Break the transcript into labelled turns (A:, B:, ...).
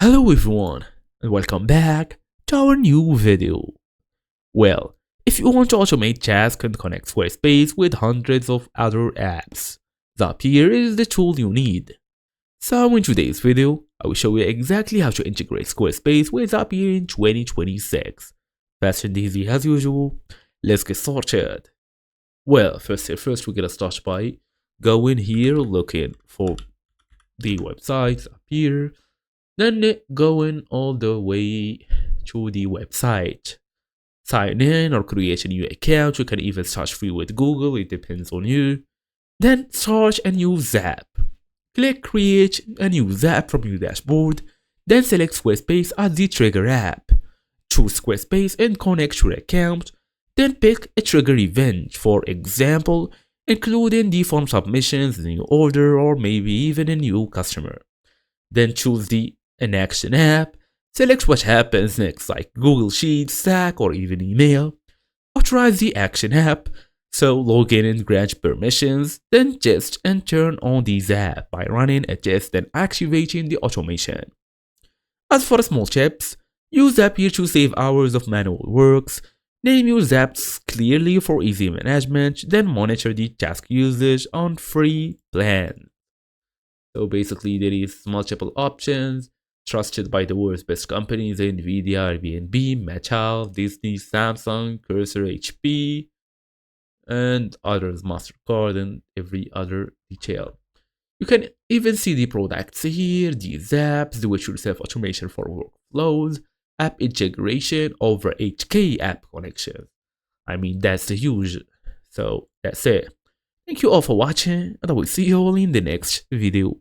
A: Hello everyone, and welcome back to our new video. Well, if you want to automate tasks and connect Squarespace with hundreds of other apps, Zapier is the tool you need. So in today's video, I will show you exactly how to integrate Squarespace with Zapier in 2026. Fast and easy as usual. Let's get started. Well, first we're gonna start by going here, looking for the website Zapier. Then going all the way to the website. Sign in or create a new account. You can even search free with Google, it depends on you. Then search a new Zap. Click create a new Zap from your dashboard. Then select Squarespace as the trigger app. Choose Squarespace and connect your account. Then pick a trigger event, for example, including the form submissions, a new order, or maybe even a new customer. Then choose the an action app, select what happens next like Google Sheets, Slack, or even email. Authorize the action app, so log in and grant permissions, then test and turn on the Zap by running a test and activating the automation. As for small tips, use Zapier to save hours of manual works, name your Zaps clearly for easy management, then monitor the task usage on free plans. So basically there is multiple options trusted by the world's best companies: Nvidia, Airbnb, Meta, Disney, Samsung, Cursor, HP, and others, MasterCard, and every other detail. You can even see the products here, the apps, do-it-yourself automation for workflows, app integration, over 8K app connections. I mean, that's huge. So that's it. Thank you all for watching, and I will see you all in the next video.